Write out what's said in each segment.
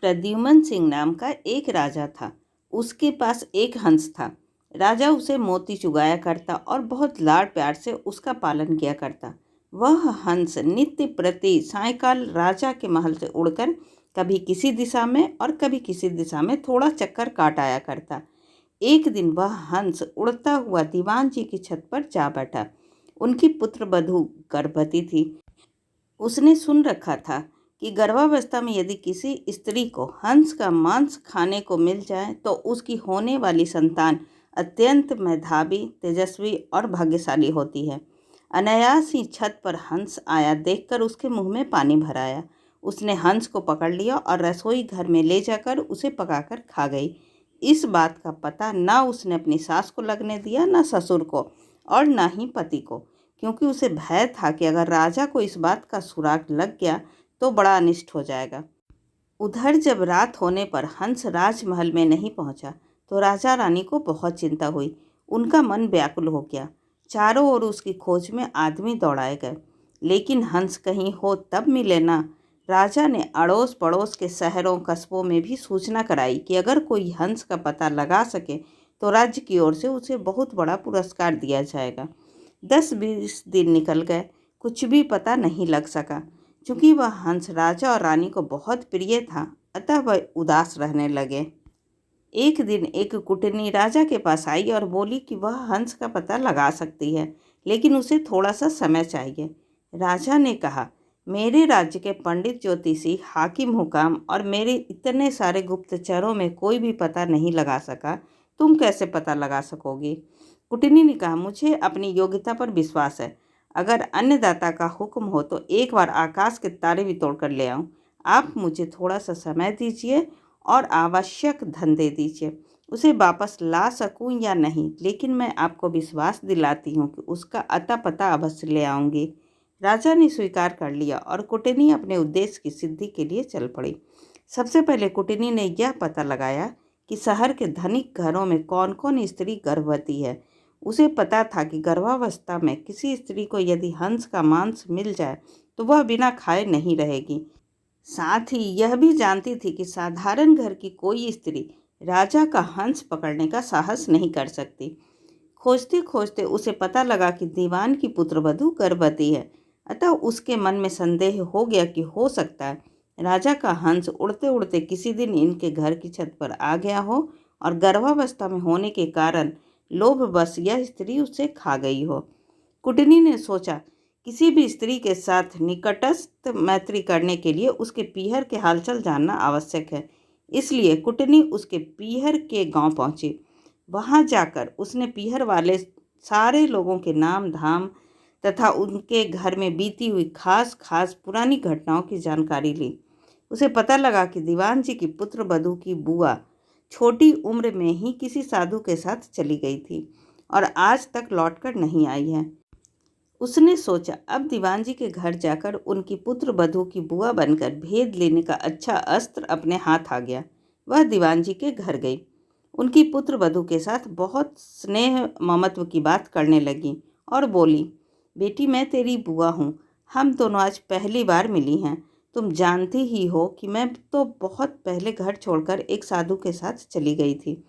प्रद्युमन सिंह नाम का एक राजा था। उसके पास एक हंस था। राजा उसे मोती चुगाया करता और बहुत लाड़ प्यार से उसका पालन किया करता। वह हंस नित्य प्रति सायंकाल राजा के महल से उड़कर कभी किसी दिशा में और कभी किसी दिशा में थोड़ा चक्कर काट आया करता। एक दिन वह हंस उड़ता हुआ दीवान जी की छत पर जा बैठा। उनकी पुत्र वधू गर्भवती थी। उसने सुन रखा था कि गर्भावस्था में यदि किसी स्त्री को हंस का मांस खाने को मिल जाए तो उसकी होने वाली संतान अत्यंत मेधावी, तेजस्वी और भाग्यशाली होती है। अनायास ही छत पर हंस आया देखकर उसके मुंह में पानी भर आया। उसने हंस को पकड़ लिया और रसोई घर में ले जाकर उसे पकाकर खा गई। इस बात का पता ना उसने अपनी सास को लगने दिया, ना ससुर को, और ना ही पति को, क्योंकि उसे भय था कि अगर राजा को इस बात का सुराग लग गया तो बड़ा अनिष्ट हो जाएगा। उधर जब रात होने पर हंस राजमहल में नहीं पहुंचा तो राजा रानी को बहुत चिंता हुई। उनका मन व्याकुल हो गया। चारों ओर उसकी खोज में आदमी दौड़ाए गए, लेकिन हंस कहीं हो तब मिले ना। राजा ने अड़ोस पड़ोस के शहरों कस्बों में भी सूचना कराई कि अगर कोई हंस का पता लगा सके तो राज्य की ओर से उसे बहुत बड़ा पुरस्कार दिया जाएगा। 10-20 दिन निकल गए, कुछ भी पता नहीं लग सका। चूंकि वह हंस राजा और रानी को बहुत प्रिय था, अतः वह उदास रहने लगे। एक दिन एक कुटनी राजा के पास आई और बोली कि वह हंस का पता लगा सकती है, लेकिन उसे थोड़ा सा समय चाहिए। राजा ने कहा, मेरे राज्य के पंडित, ज्योतिषी, हाकिम हुकाम और मेरे इतने सारे गुप्तचरों में कोई भी पता नहीं लगा सका, तुम कैसे पता लगा सकोगी? कुटनी ने कहा, मुझे अपनी योग्यता पर विश्वास है। अगर अन्नदाता का हुक्म हो तो एक बार आकाश के तारे भी तोड़कर ले आऊं। आप मुझे थोड़ा सा समय दीजिए और आवश्यक धन दे दीजिए। उसे वापस ला सकूं या नहीं, लेकिन मैं आपको विश्वास दिलाती हूं कि उसका अता पता अवश्य ले आऊंगी। राजा ने स्वीकार कर लिया और कुटनी अपने उद्देश्य की सिद्धि के लिए चल पड़ी। सबसे पहले कुटनी ने यह पता लगाया कि शहर के धनिक घरों में कौन कौन स्त्री गर्भवती है। उसे पता था कि गर्भावस्था में किसी स्त्री को यदि हंस का मांस मिल जाए तो वह बिना खाए नहीं रहेगी। साथ ही यह भी जानती थी कि साधारण घर की कोई स्त्री राजा का हंस पकड़ने का साहस नहीं कर सकती। खोजते खोजते उसे पता लगा कि दीवान की पुत्रवधू गर्भवती है। अतः उसके मन में संदेह हो गया कि हो सकता है राजा का हंस उड़ते उड़ते किसी दिन इनके घर की छत पर आ गया हो और गर्भावस्था में होने के कारण लोभवश यह स्त्री उसे खा गई हो। कुटनी ने सोचा, किसी भी स्त्री के साथ निकटस्थ मैत्री करने के लिए उसके पीहर के हालचाल जानना आवश्यक है। इसलिए कुटनी उसके पीहर के गांव पहुंची। वहां जाकर उसने पीहर वाले सारे लोगों के नाम धाम तथा उनके घर में बीती हुई खास खास पुरानी घटनाओं की जानकारी ली। उसे पता लगा कि दीवान जी की पुत्र वधू की बुआ छोटी उम्र में ही किसी साधु के साथ चली गई थी और आज तक लौटकर नहीं आई है। उसने सोचा, अब दीवान जी के घर जाकर उनकी पुत्र वधू की बुआ बनकर भेद लेने का अच्छा अस्त्र अपने हाथ आ गया। वह दीवान जी के घर गई। उनकी पुत्र वधू के साथ बहुत स्नेह ममत्व की बात करने लगी और बोली, बेटी, मैं तेरी बुआ हूँ। हम दोनों आज पहली बार मिली हैं। तुम जानती ही हो कि मैं तो बहुत पहले घर छोड़कर एक साधु के साथ चली गई थी।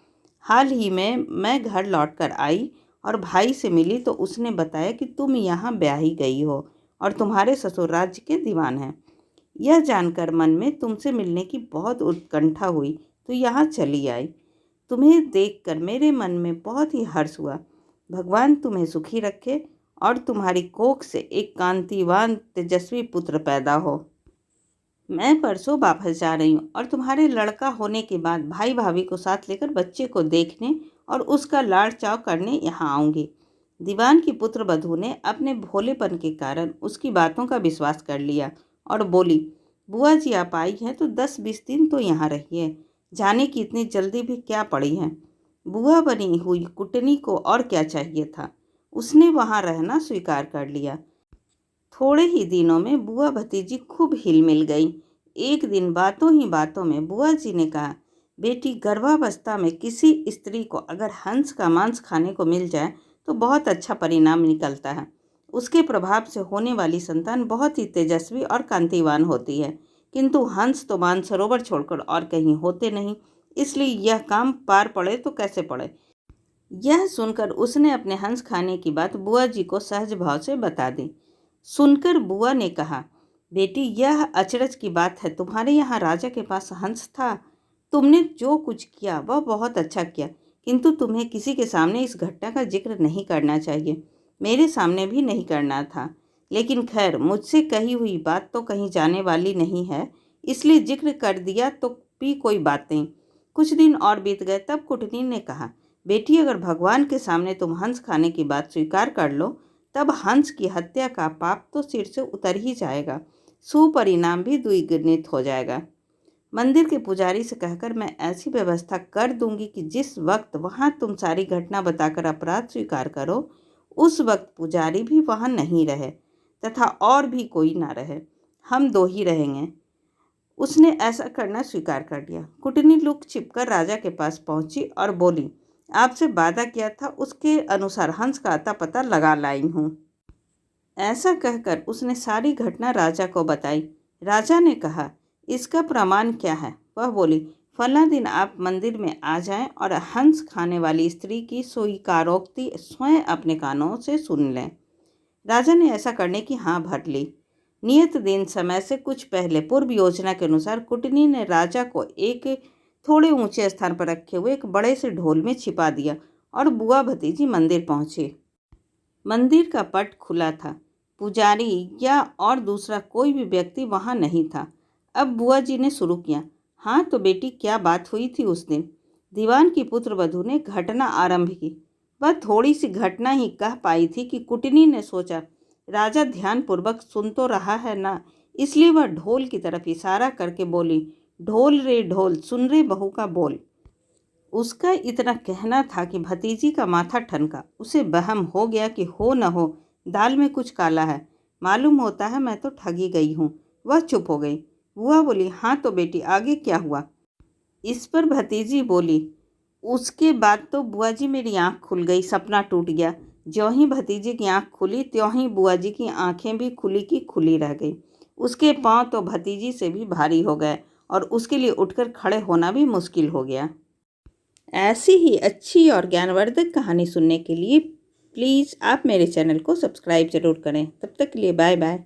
हाल ही में मैं घर लौटकर आई और भाई से मिली तो उसने बताया कि तुम यहाँ ब्याही गई हो और तुम्हारे ससुर राज्य के दीवान हैं। यह जानकर मन में तुमसे मिलने की बहुत उत्कंठा हुई तो यहाँ चली आई। तुम्हें देखकर मेरे मन में बहुत ही हर्ष हुआ। भगवान तुम्हें सुखी रखे और तुम्हारी कोख से एक कांतिवान तेजस्वी पुत्र पैदा हो। मैं परसों वापस जा रही हूँ और तुम्हारे लड़का होने के बाद भाई भाभी को साथ लेकर बच्चे को देखने और उसका लाड़ चाव करने यहाँ आऊँगी। दीवान की पुत्र वधू ने अपने भोलेपन के कारण उसकी बातों का विश्वास कर लिया और बोली, बुआ जी आप आई हैं तो 10-20 दिन तो यहाँ रहिए। जाने की इतनी जल्दी भी क्या पड़ी है। बुआ बनी हुई कुटनी को और क्या चाहिए था। उसने वहाँ रहना स्वीकार कर लिया। थोड़े ही दिनों में बुआ भतीजी खूब हिल मिल गई। एक दिन बातों ही बातों में बुआ जी ने कहा, बेटी, गर्भावस्था में किसी स्त्री को अगर हंस का मांस खाने को मिल जाए तो बहुत अच्छा परिणाम निकलता है। उसके प्रभाव से होने वाली संतान बहुत ही तेजस्वी और कांतिवान होती है। किंतु हंस तो मानसरोवर छोड़कर और कहीं होते नहीं, इसलिए यह काम पार पड़े तो कैसे पड़े। यह सुनकर उसने अपने हंस खाने की बात बुआ जी को सहज भाव से बता दी। सुनकर बुआ ने कहा, बेटी यह अचरज की बात है, तुम्हारे यहाँ राजा के पास हंस था। तुमने जो कुछ किया वह बहुत अच्छा किया, किंतु तुम्हें किसी के सामने इस घटना का जिक्र नहीं करना चाहिए। मेरे सामने भी नहीं करना था, लेकिन खैर मुझसे कही हुई बात तो कहीं जाने वाली नहीं है, इसलिए जिक्र कर दिया तो भी कोई बात नहीं। कुछ दिन और बीत गए, तब कुटनी ने कहा, बेटी अगर भगवान के सामने तुम हंस खाने की बात स्वीकार कर लो, तब हंस की हत्या का पाप तो सिर से उतर ही जाएगा, सुपरिणाम भी द्विगुणित हो जाएगा। मंदिर के पुजारी से कहकर मैं ऐसी व्यवस्था कर दूंगी कि जिस वक्त वहां तुम सारी घटना बताकर अपराध स्वीकार करो, उस वक्त पुजारी भी वहां नहीं रहे तथा और भी कोई ना रहे, हम दो ही रहेंगे। उसने ऐसा करना स्वीकार कर लिया। कुटनी लुक छिपकर राजा के पास पहुंची और बोली, आपसे वादा किया था उसके अनुसार हंस का अता पता लगा लाई हूँ। ऐसा कहकर उसने सारी घटना राजा को बताई। राजा ने कहा, इसका प्रमाण क्या है। वह बोली, फला दिन आप मंदिर में आ जाएं और हंस खाने वाली स्त्री की स्वीकारोक्ति स्वयं अपने कानों से सुन लें। राजा ने ऐसा करने की हाँ भर ली। नियत दिन समय से कुछ पहले पूर्व योजना के अनुसार कुटनी ने राजा को एक थोड़े ऊंचे स्थान पर रखे हुए एक बड़े से ढोल में छिपा दिया और बुआ भतीजी मंदिर पहुंचे। मंदिर का पट खुला था, पुजारी या और दूसरा कोई भी व्यक्ति वहां नहीं था। अब बुआ जी ने शुरू किया, हाँ तो बेटी क्या बात हुई थी उस दिन। दीवान की पुत्र वधू ने घटना आरंभ की। वह थोड़ी सी घटना ही कह पाई थी कि कुटनी ने सोचा, राजा ध्यानपूर्वक सुन तो रहा है ना, इसलिए वह ढोल की तरफ इशारा करके बोली, ढोल रे ढोल सुन रे बहू का बोल। उसका इतना कहना था कि भतीजी का माथा ठनका। उसे वहम हो गया कि हो न हो दाल में कुछ काला है, मालूम होता है मैं तो ठगी गई हूँ। वह चुप हो गई। बुआ बोली, हाँ तो बेटी आगे क्या हुआ। इस पर भतीजी बोली, उसके बाद तो बुआ जी मेरी आँख खुल गई, सपना टूट गया। ज्यों ही भतीजी की आँख खुली त्यों ही बुआ जी की आँखें भी खुली की खुली रह गई। उसके पाँव तो भतीजी से भी भारी हो गए और उसके लिए उठकर खड़े होना भी मुश्किल हो गया। ऐसी ही अच्छी और ज्ञानवर्धक कहानी सुनने के लिए प्लीज़ आप मेरे चैनल को सब्सक्राइब ज़रूर करें। तब तक के लिए बाय बाय।